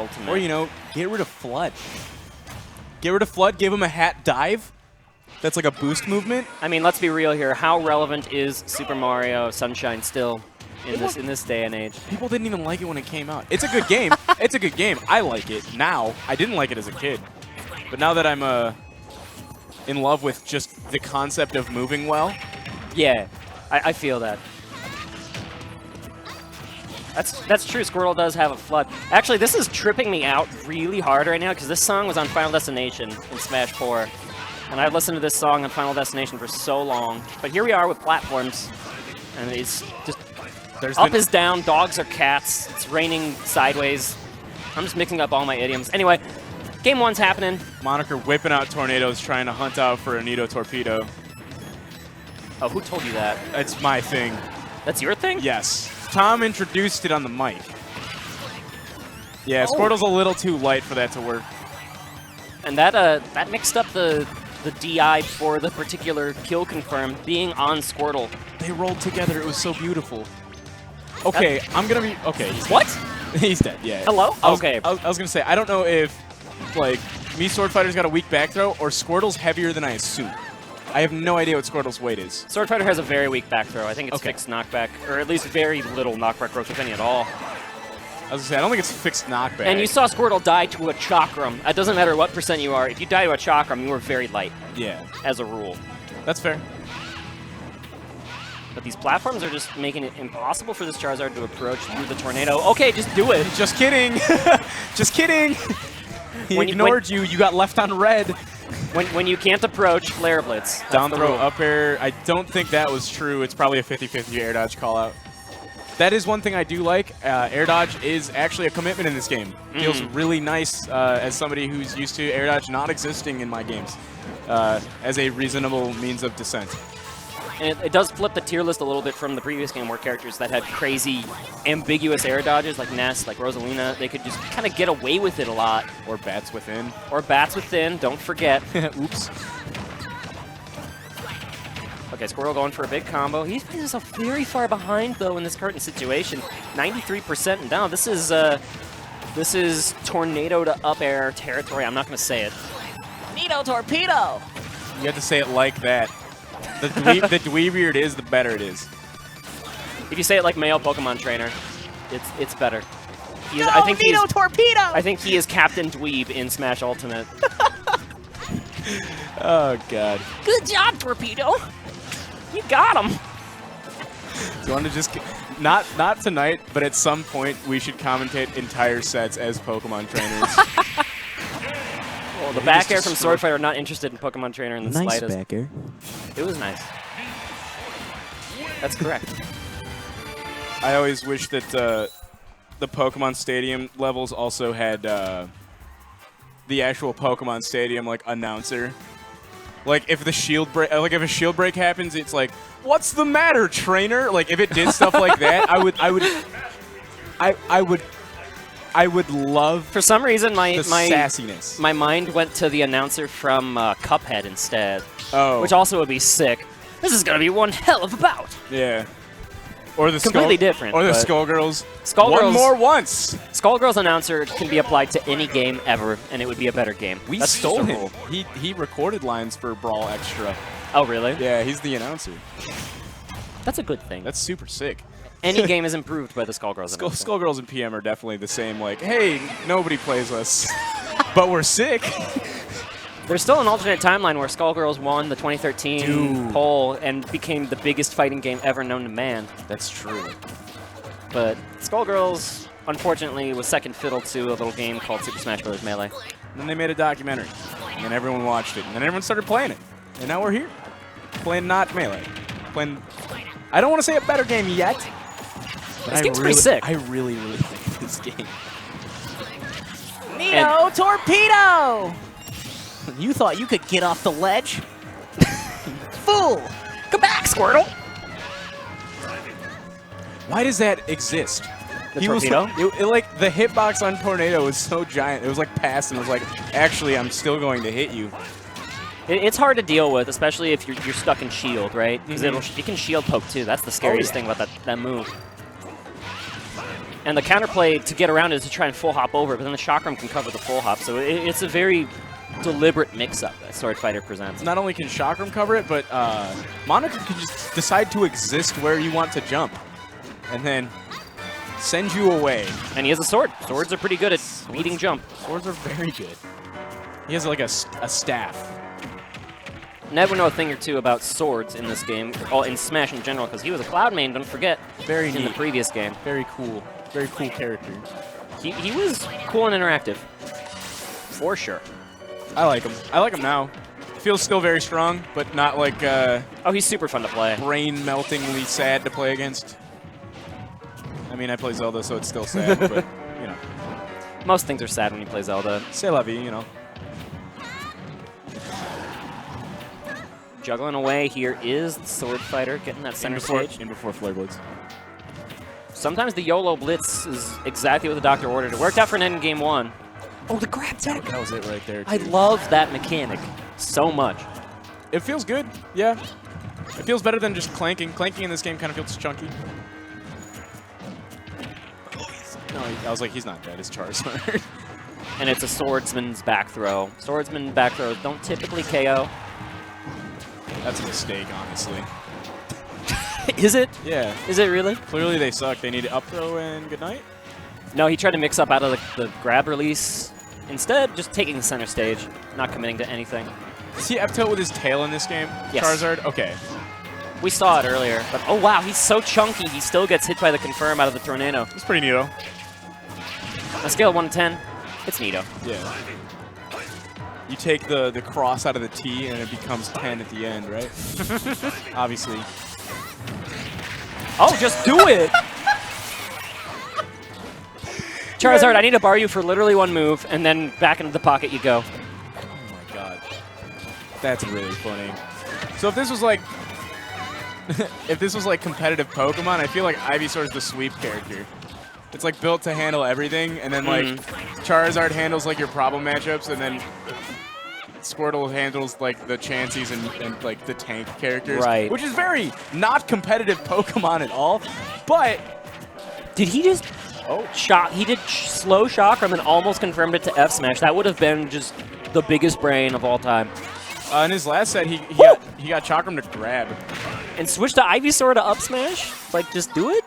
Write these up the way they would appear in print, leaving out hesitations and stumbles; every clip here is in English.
Ultimate. Or, you know, get rid of Flood. Get rid of Flood, give him a hat dive. That's like a boost movement. I mean, let's be real here. How relevant is Super Mario Sunshine still in this day and age? People didn't even like it when it came out. It's a good game. It's a good game. I like it now. I didn't like it as a kid. But now that I'm in love with just the concept of moving well. Yeah, I feel that. That's true. Squirtle does have a Flood. Actually, this is tripping me out really hard right now because this song was on Final Destination in Smash 4. And I've listened to this song on Final Destination for so long. But here we are with platforms. And it's just up is down, dogs are cats, it's raining sideways. I'm just mixing up all my idioms. Anyway, game 1's happening. Moniker whipping out tornadoes, trying to hunt out for a Nito Torpedo. Oh, who told you that? It's my thing. That's your thing? Yes. Tom introduced it on the mic. Yeah, Squirtle's a little too light for that to work. And that mixed up the DI for the particular kill confirm being on Squirtle. They rolled together. It was so beautiful. Okay, I'm going to be... Okay. What? He's dead, yeah. Hello? Okay. I was going to say, I don't know if, like, me Swordfighter's got a weak back throw or Squirtle's heavier than I assume. I have no idea what Squirtle's weight is. Swordfighter has a very weak back throw. I think it's fixed knockback, or at least very little knockback growth, if any at all. I was going to say, I don't think it's fixed knockback. And you saw Squirtle die to a Chakram. It doesn't matter what % you are. If you die to a Chakram, you are very light. Yeah. As a rule. That's fair. But these platforms are just making it impossible for this Charizard to approach through the tornado. Okay, just do it. Just kidding. Just kidding. He ignored you. You got left on red. When you can't approach, Flare Blitz. Down throw, up air. I don't think that was true. It's probably a 50-50 air dodge call out. That is one thing I do like. Air dodge is actually a commitment in this game. Feels really nice as somebody who's used to air dodge not existing in my games as a reasonable means of descent. And it does flip the tier list a little bit from the previous game where characters that had crazy, ambiguous air dodges like Ness, like Rosalina, they could just kind of get away with it a lot. Or Bats Within. Or Bats Within, don't forget. Oops. Okay, Squirtle going for a big combo. He's putting himself very far behind, though, in this current situation. 93% and down. This is tornado to up air territory. I'm not going to say it. Nito Torpedo! You have to say it like that. The dweebier it is, the better it is. If you say it like male Pokemon trainer, it's better. No, I think Nito Torpedo! I think he is Captain Dweeb in Smash Ultimate. Oh, God. Good job, Torpedo! You got him! Do you want to just... Not tonight, but at some point, we should commentate entire sets as Pokemon trainers. Well, the back air from Swordfighter, not interested in Pokemon Trainer in the slightest. Nice back air. It was nice. That's correct. I always wish that the Pokemon Stadium levels also had the actual Pokemon Stadium like announcer. Like if the shield break, if a shield break happens, it's like, "What's the matter, trainer?" Like if it did stuff like that, I would love. For some reason, my sassiness. My mind went to the announcer from Cuphead instead. Oh. Which also would be sick. This is gonna be one hell of a bout. Yeah. Or the completely different. Or the Skullgirls. Skullgirls. One more once. Skullgirls announcer can be applied to any game ever, and it would be a better game. We stole him. He recorded lines for Brawl Extra. Oh really? Yeah, he's the announcer. That's a good thing. That's super sick. Any game is improved by the Skullgirls. Skullgirls and PM are definitely the same. Like, hey, nobody plays us, but we're sick. There's still an alternate timeline where Skullgirls won the 2013 poll and became the biggest fighting game ever known to man. That's true. But Skullgirls, unfortunately, was second fiddle to a little game called Super Smash Bros. Melee. And then they made a documentary, and then everyone watched it, and then everyone started playing it. And now we're here, playing not Melee. Playing, I don't want to say a better game yet, but this game's pretty sick. I really, really like this game. Nito Torpedo! You thought you could get off the ledge? Fool! Come back, Squirtle! Why does that exist? The torpedo? Like, the hitbox on Tornado was so giant. It was like past and it was like, actually, I'm still going to hit you. It's hard to deal with, especially if you're stuck in shield, right? Because it can shield poke too. That's the scariest thing about that move. And the counterplay to get around it is to try and full hop over, but then the chakram can cover the full hop. So it's a very deliberate mix-up that Swordfighter presents. Not only can chakram cover it, but Moniker can just decide to exist where you want to jump. And then send you away. And he has a sword. Swords are pretty good at beating jump. Swords are very good. He has like a staff. Ned would know a thing or two about swords in this game, or in Smash in general, because he was a Cloud main, don't forget, Very in neat. the previous game. Very cool. Very cool character. He was cool and interactive. For sure. I like him. I like him now. Feels still very strong, but not like Oh, he's super fun to play. brain-meltingly sad to play against. I mean, I play Zelda, so it's still sad, but, you know. Most things are sad when you play Zelda. C'est la vie, you know. Juggling away here is the Swordfighter, getting that center stage. In before Flare Blitz. Sometimes the YOLO Blitz is exactly what the doctor ordered. It worked out for Ned in game 1. Oh, the grab tech! That was it right there, I too. love that mechanic so much. It feels good, yeah. It feels better than just clanking. Clanking in this game kind of feels chunky. No, I was like, he's not dead. It's Charizard. And it's a swordsman's back throw. Swordsman back throws don't typically KO. That's a mistake, honestly. Is it? Yeah. Is it really? Clearly they suck. They need up throw and good night. No, he tried to mix up out of the grab release. Instead, just taking the center stage, not committing to anything. Is he up tilt with his tail in this game? Yes. Charizard? Okay. We saw it earlier, but oh wow, he's so chunky, he still gets hit by the confirm out of the tornado. It's pretty neato. On a scale of 1 to 10, it's neato. Yeah. You take the cross out of the T and it becomes 10 at the end, right? Obviously. Oh, just do it! Charizard, I need to borrow you for literally 1 move, and then back into the pocket you go. Oh my god. That's really funny. So if this was like if this was like competitive Pokemon, I feel like Ivysaur is the sweep character. It's like built to handle everything, and then like Charizard handles like your problem matchups, and then Squirtle handles like the Chanseys and like the tank characters. Right. Which is very not competitive Pokemon at all. But Did he just shock? He did slow chakram and almost confirmed it to F smash. That would have been just the biggest brain of all time. in his last set, he got Chakram to grab. And switch to Ivysaur to up smash? Like, just do it?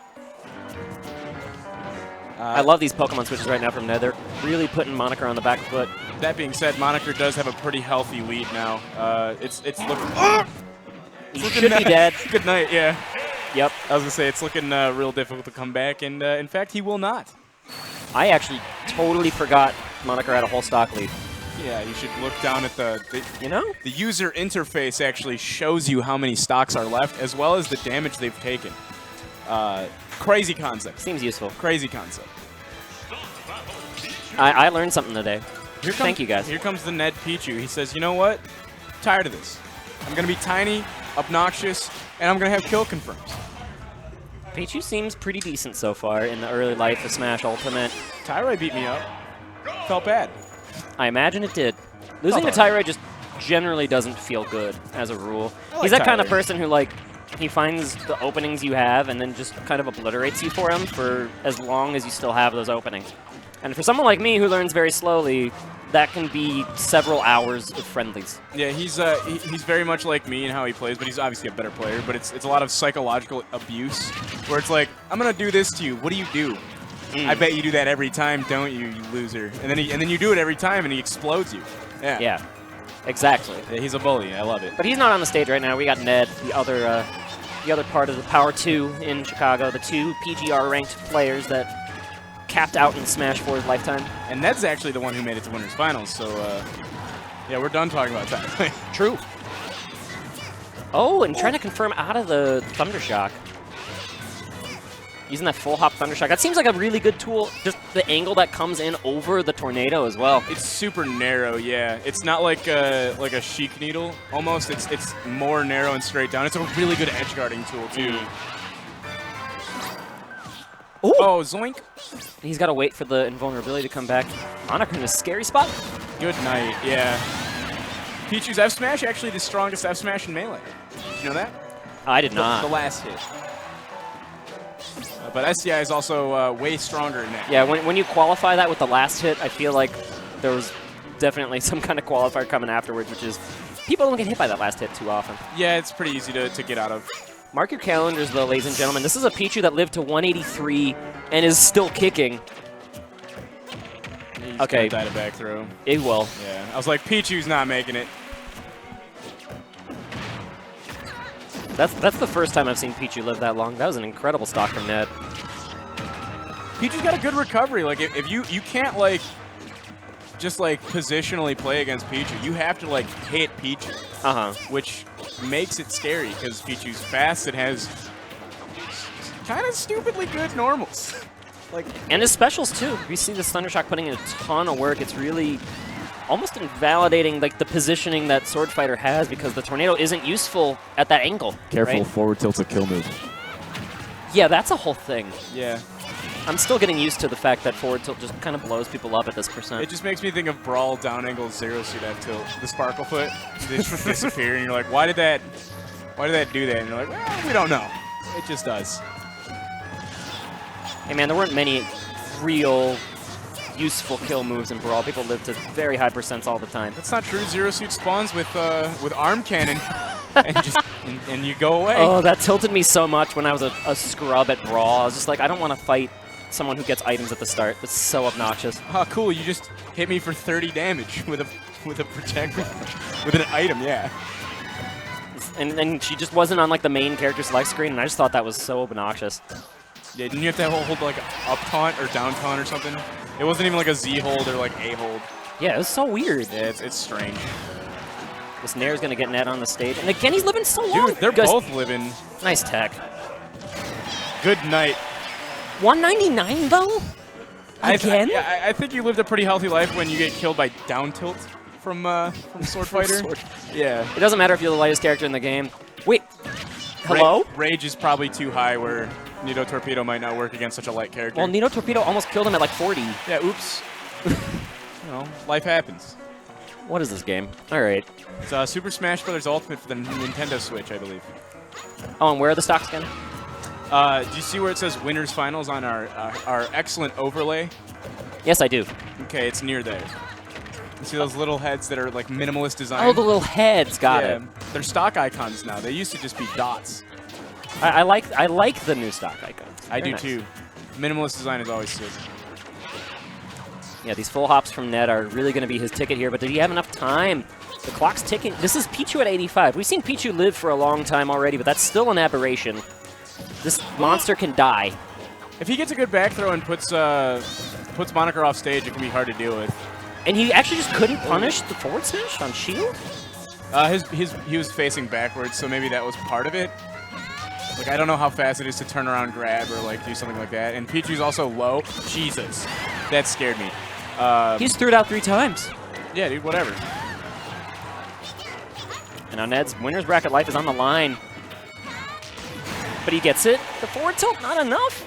I love these Pokemon switches right now from Ned. They're really putting Moniker on the back foot. That being said, Moniker does have a pretty healthy lead now. It's looking. He should be dead. Good night, yeah. Yep. I was gonna say it's looking real difficult to come back, and in fact, he will not. I actually totally forgot Moniker had a whole stock lead. Yeah, you should look down at the user interface. Actually shows you how many stocks are left, as well as the damage they've taken. Crazy concept. Seems useful. Crazy concept. I learned something today. Thank you, guys. Here comes the Ned Pichu. He says, you know what? Tired of this. I'm going to be tiny, obnoxious, and I'm going to have kill confirms. Pichu seems pretty decent so far in the early life of Smash Ultimate. Tyroid beat me up. Felt bad. I imagine it did. Losing to Tyroid just generally doesn't feel good, as a rule. like He's that kind of Tyroid. person who, like, he finds the openings you have and then just kind of obliterates you for him for as long as you still have those openings. And for someone like me who learns very slowly, that can be several hours of friendlies. Yeah, he's very much like me in how he plays, but he's obviously a better player. But it's a lot of psychological abuse, where it's like, I'm gonna do this to you. What do you do? I bet you do that every time, don't you, you loser? And then you do it every time, and he explodes you. Yeah. Yeah, exactly. Yeah, he's a bully. I love it. But he's not on the stage right now. We got Ned, the other part of the Power 2 in Chicago, the 2 PGR-ranked players that capped out in Smash 4's lifetime. And Ned's actually the one who made it to Winners Finals, so yeah, we're done talking about that. True. Oh, and trying to confirm out of the Thundershock. Using that full hop Thundershock. That seems like a really good tool. Just the angle that comes in over the tornado as well. It's super narrow, yeah. It's not like a Sheik Needle, almost. It's more narrow and straight down. It's a really good edge guarding tool, too. Ooh. Oh, zoink. He's got to wait for the invulnerability to come back. Moniker in a scary spot. Good night, yeah. Pichu's F Smash actually the strongest F Smash in Melee. Did you know that? I did not. The last hit. But SDI is also way stronger in that. Yeah, when you qualify that with the last hit, I feel like there was definitely some kind of qualifier coming afterwards, which is people don't get hit by that last hit too often. Yeah, it's pretty easy to get out of. Mark your calendars, though, ladies and gentlemen. This is a Pichu that lived to 183 and is still kicking. He's Okay. gonna die to back throw. It will. Yeah, I was like, Pichu's not making it. That's the first time I've seen Pichu live that long. That was an incredible stock from Ned. Pichu's got a good recovery. Like, if you can't, like, just, like, positionally play against Pichu. You have to, like, hit Pichu. Uh-huh. Which makes it scary because Pichu's fast and has kind of stupidly good normals. Like, And his specials, too. We see this Thundershock putting in a ton of work. It's really almost invalidating like the positioning that Swordfighter has because the tornado isn't useful at that angle. Careful, right? forward tilt's a kill move. Yeah, that's a whole thing. yeah. I'm still getting used to the fact that forward tilt just kind of blows people up at this percent. It just makes me think of Brawl down angle zero suit F tilt. The sparkle foot. They just disappear and you're like, why did that do that? And you're like, well, we don't know. It just does. Hey man, there weren't many real useful kill moves in Brawl. People live to very high percents all the time. That's not true. Zero suit spawns with arm cannon and you go away. Oh, that tilted me so much when I was a scrub at Brawl. I was just like, I don't want to fight someone who gets items at the start. That's so obnoxious. Oh, cool. You just hit me for 30 damage with a projectile. With an item, yeah. And she just wasn't on like the main character select screen, and I just thought that was so obnoxious. Yeah, didn't you have to hold like up taunt or down taunt or something? It wasn't even like a Z hold or like A hold. Yeah, it was so weird. Yeah, it's strange. This Nair's going to get Ned on the stage. And again, he's living so long. Dude, they're Guys, both living. nice tech. Good night. 199, though? Again? I think you lived a pretty healthy life when you get killed by down tilt from Swordfighter. Yeah. It doesn't matter if you're the lightest character in the game. Wait. Hello? Rage is probably too high where Nito Torpedo might not work against such a light character. Well, Nito Torpedo almost killed him at like 40. Yeah, oops. You know, life happens. What is this game? All right. It's Super Smash Bros. Ultimate for the Nintendo Switch, I believe. Oh, and where are the stocks again? Do you see where it says Winners Finals on our excellent overlay? Yes, I do. Okay, it's near there. You see those little heads that are like minimalist design? Oh, the little heads. Got it. They're stock icons now. They used to just be dots. I like the new stock icons. I Very do nice. too. Minimalist design is always sick. Yeah, these full hops from Ned are really going to be his ticket here, but did he have enough time? The clock's ticking. This is Pichu at 85. We've seen Pichu live for a long time already, but that's still an aberration. This monster can die. If he gets a good back throw and puts Moniker off stage, it can be hard to deal with. And he actually just couldn't punish the forward smash on shield? He was facing backwards, so maybe that was part of it. Like, I don't know how fast it is to turn around, grab, or like do something like that. And Pichu's also low. Jesus, that scared me. He just threw it out 3 times. Yeah, dude, whatever. And now Ned's winner's bracket life is on the line. But he gets it. The forward tilt, not enough.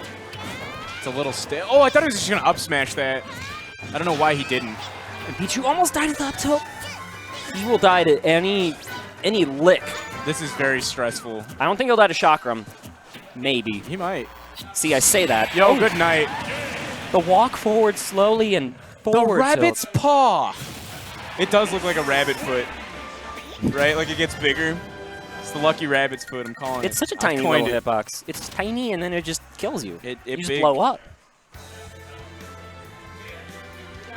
It's a little stale. Oh, I thought he was just gonna up smash that. I don't know why he didn't. And Pichu almost died at the up tilt. He will die to any lick. This is very stressful. I don't think he'll die to Chakram. Maybe. He might. See, I say that. Yo, Oh, good night. the walk forward slowly and forward The rabbit's tilt. paw. It does look like a rabbit foot, right? Like it gets bigger. It's the lucky rabbit's foot. I'm calling it. It's such a I tiny coined little it. hitbox. It's tiny and then it just kills you. It you just big. blow up.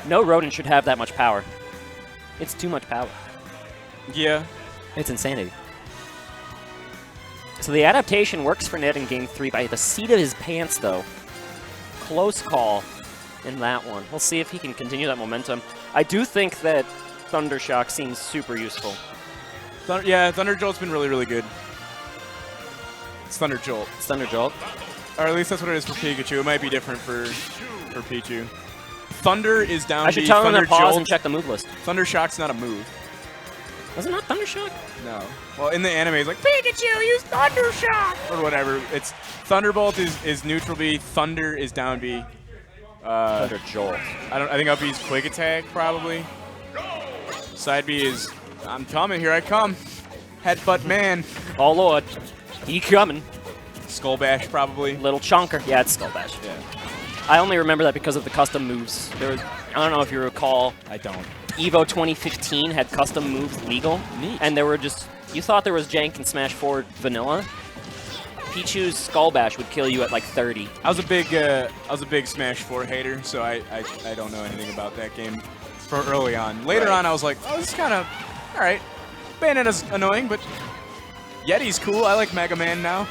No rodent should have that much power. It's too much power. Yeah. It's insanity. So the adaptation works for Ned in Game 3 by the seat of his pants, though. Close call in that one. We'll see if he can continue that momentum. I do think that Thundershock seems super useful. Yeah, Thunder Jolt's been really, really good. It's Thunder Jolt. It's Thunder Jolt. Or at least that's what it is for Pikachu. It might be different for Pichu. Thunder is down I should B. tell him Thunder to pause Jolt. and check the move list. Thunder Shock's not a move. Was it not Thundershock? No. Well, in the anime, it's like, Pikachu, use Thunder Shock! Or whatever. It's Thunderbolt is neutral B. Thunder is down B. Thunder Jolt. I think up B is Quick Attack, probably. Side B is, I'm coming, here I come. Headbutt man. Oh, Lord. He coming. Skull Bash, probably. Little chunker. Yeah, it's Skull Bash. Yeah. I only remember that because of the custom moves. There was, I don't know if you recall, I don't. Evo 2015 had custom moves legal. Neat. And there were just, you thought there was jank in Smash 4 vanilla. Pichu's Skull Bash would kill you at like 30. I was a big Smash 4 hater, so I don't know anything about that game for early on. Later on, I was like, oh, this is kind of all right. Bayonetta's annoying, but Yeti's cool. I like Mega Man now.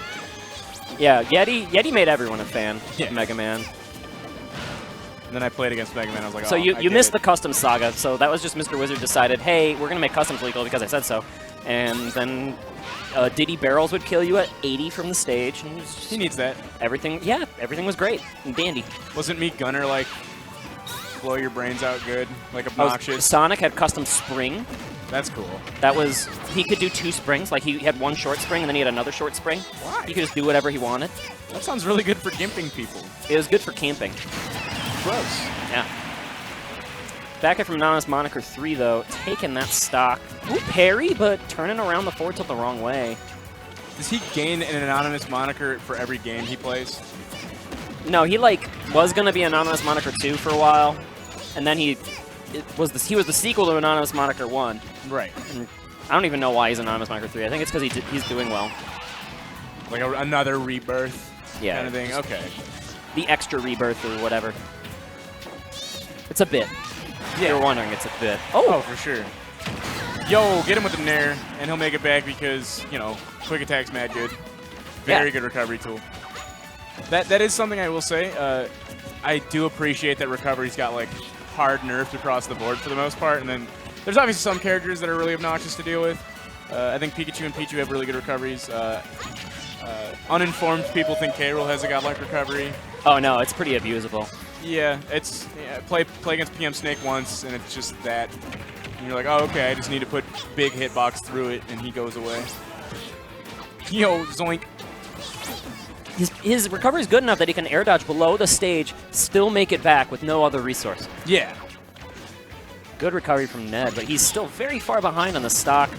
Yeah, Yeti made everyone a fan Yeah. of Mega Man. And then I played against Mega Man. I was like, So oh, you I missed get the custom saga. So that was just Mr. Wizard decided, hey, we're gonna make customs legal because I said so. And then Diddy Barrels would kill you at 80 from the stage. And it was just He needs that. everything. Yeah, everything was great and dandy. Wasn't me Gunner like blow your brains out good, like Oh, obnoxious? Sonic had custom spring. That's cool. That was, he could do 2 springs. Like he had 1 short spring and then he had another short spring. Why? He could just do whatever he wanted. That sounds really good for gimping people. It was good for camping. Gross. Yeah. Back at from Anonymous Moniker 3, though, taking that stock. Ooh, parry, but turning around the forward tilt the wrong way. Does he gain an anonymous moniker for every game he plays? No, he like was gonna be Anonymous Moniker 2 for a while, and then he was the sequel to Anonymous Moniker 1. Right. And I don't even know why he's Anonymous Moniker 3. I think it's because he's doing well. Like another rebirth Yeah. kind of thing? Okay. The extra rebirth or whatever. It's a bit. If you're wondering, it's a bit. Oh, for sure. Yo, get him with the Nair, and he'll make it back because, you know, quick attack's mad good. Very good recovery tool. That is something I will say. I do appreciate that recovery's got, like, hard nerfed across the board for the most part, and then there's obviously some characters that are really obnoxious to deal with. I think Pikachu and Pichu have really good recoveries. Uninformed people think K-Rool has a godlike recovery. Oh no, it's pretty abusable. Yeah, it's play against PM Snake once, and it's just that. And you're like, oh, okay, I just need to put big hitbox through it, and he goes away. Yo, zoink. His recovery is good enough that he can air dodge below the stage, still make it back with no other resource. Yeah. Good recovery from Ned, but he's still very far behind on the stock.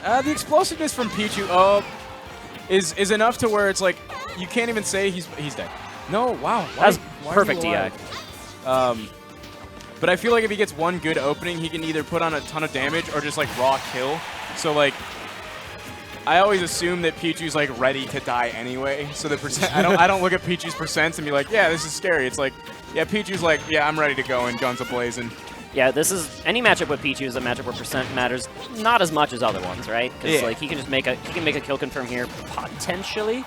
The explosiveness from Pichu is enough to where it's like you can't even say he's dead. No, wow. That's why perfect is he DI. alive? But I feel like if he gets one good opening, he can either put on a ton of damage or just like raw kill. So like, I always assume that Pichu's like ready to die anyway. So the percent, I don't look at Pichu's percents and be like, yeah, this is scary. It's like, yeah, Pichu's like, yeah, I'm ready to go and guns a-blazing. Yeah, this is any matchup with Pichu is a matchup where percent matters not as much as other ones, right? Because like he can just make a kill confirm here potentially.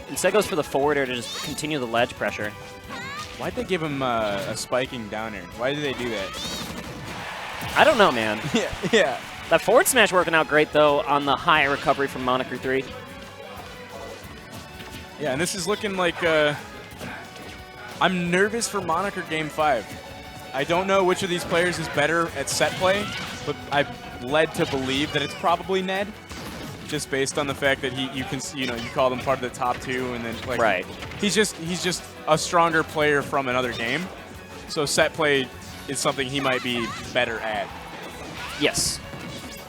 Instead goes for the forwarder to just continue the ledge pressure. Why'd they give him a spiking downer? Why did they do that? I don't know, man. Yeah. That forward smash working out great though on the high recovery from Moniker 3. Yeah, and this is looking like I'm nervous for Moniker Game 5. I don't know which of these players is better at set play, but I'm led to believe that it's probably Ned, just based on the fact that you call them part of the top 2, and then like right. He's just a stronger player from another game, so set play is something he might be better at. Yes.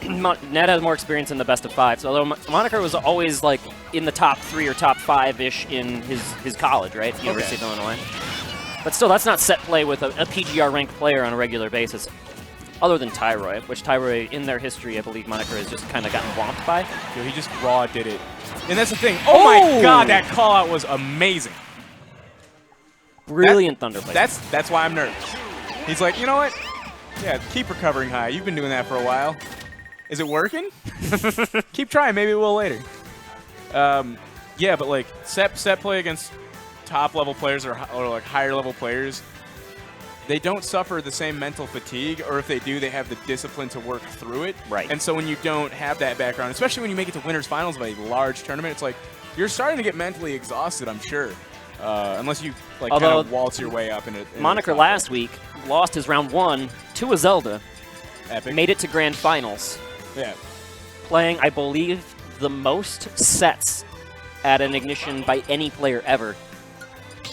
Ned has more experience in the best of 5. So although Moniker was always like in the top 3 or top 5-ish in his college, right? University of Illinois. But still, that's not set play with a PGR ranked player on a regular basis, other than Tyroy, which Tyroy, in their history, I believe Moniker has just kind of gotten whomped by. Yo, he just raw did it. And that's the thing. Oh my god, that call out was amazing. Brilliant Thunder Blade. That's why I'm nervous. He's like, you know what? Yeah, keep recovering high. You've been doing that for a while. Is it working? Keep trying. Maybe it will later. Yeah, but like set play against top level players or like higher level players, they don't suffer the same mental fatigue, or if they do, they have the discipline to work through it. Right. And so when you don't have that background, especially when you make it to winners finals of a large tournament, it's like you're starting to get mentally exhausted, I'm sure. Unless you like kind of waltz your way up in it. Moniker last week lost his round 1 to a Zelda. Epic. Made it to grand finals. Yeah. Playing, I believe, the most sets at an Ignition by any player ever.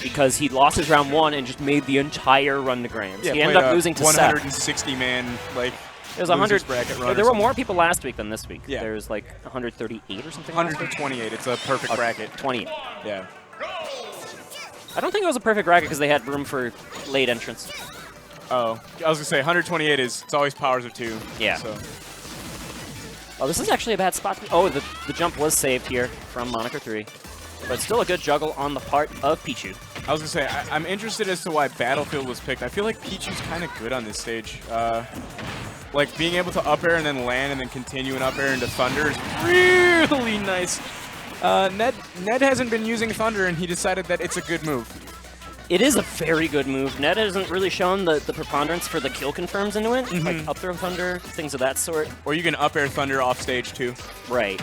Because he lost his round 1 and just made the entire run to Grands. Yeah, he ended up losing to 160 man, like There's losers 100. bracket run. There were more people last week than this week. Yeah. There was like 138 or something. last week? 128. It's a perfect bracket. 20. Yeah. I don't think it was a perfect bracket because they had room for late entrance. Oh, I was gonna say 128 it's always powers of 2. Yeah. So. Oh, this is actually a bad spot. Oh, the jump was saved here from Moniker 3. But still a good juggle on the part of Pichu. I was gonna say I'm interested as to why Battlefield was picked. I feel like Pichu's kind of good on this stage. Like being able to up air and then land and then continue an up air into Thunder is really nice. Ned hasn't been using Thunder and he decided that it's a good move. It is a very good move. Ned hasn't really shown the preponderance for the kill confirms into it, like up throw Thunder, things of that sort. Or you can up air Thunder off stage too. Right.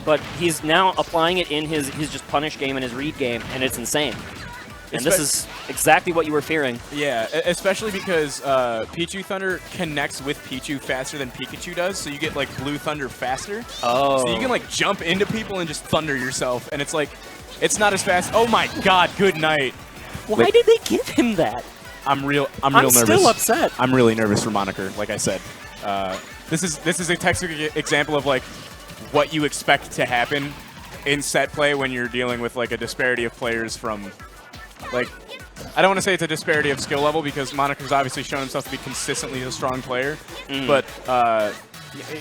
But he's now applying it in his just punish game and his read game, and it's insane. And this is exactly what you were fearing. Yeah, especially because Pichu Thunder connects with Pichu faster than Pikachu does, so you get like Blue Thunder faster. Oh. So you can like jump into people and just Thunder yourself, and it's like, it's not as fast. Oh my God, good night. Why did they give him that? I'm real I'm nervous. still upset. I'm really nervous for Moniker, like I said. This is a textbook example of like what you expect to happen in set play when you're dealing with like a disparity of players from like, I don't want to say it's a disparity of skill level because Moniker's obviously shown himself to be consistently a strong player, but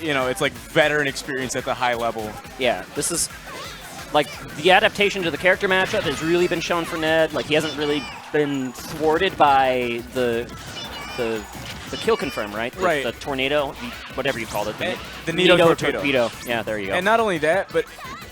you know, it's like veteran experience at the high level. Yeah, this is like the adaptation to the character matchup has really been shown for Ned. Like he hasn't really been thwarted by the kill confirm, right? Right. The tornado, whatever you called it. The Nito torpedo. Yeah, there you go. And not only that, but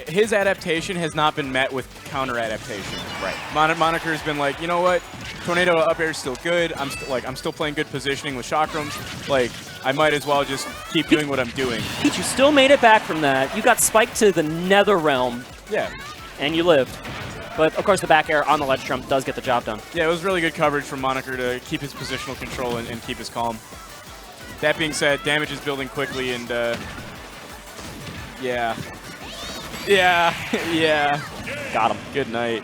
his adaptation has not been met with counter adaptation. Right. Moniker's been like, you know what? Tornado up air is still good. I'm still playing good positioning with chakrams. Like, I might as well just keep doing what I'm doing. Pichu still made it back from that. You got spiked to the nether realm. Yeah. And you lived. But, of course, the back air on the ledge jump does get the job done. Yeah, it was really good coverage from Moniker to keep his positional control and keep his calm. That being said, damage is building quickly, and yeah. Got him. Good night.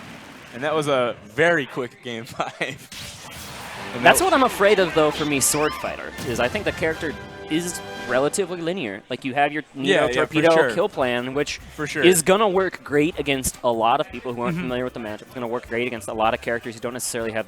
And that was a very quick game 5. That's what I'm afraid of, though, for me, Swordfighter, is I think the character is relatively linear. Like, you have your Nito torpedo kill plan, which is going to work great against a lot of people who aren't familiar with the matchup. It's going to work great against a lot of characters who don't necessarily have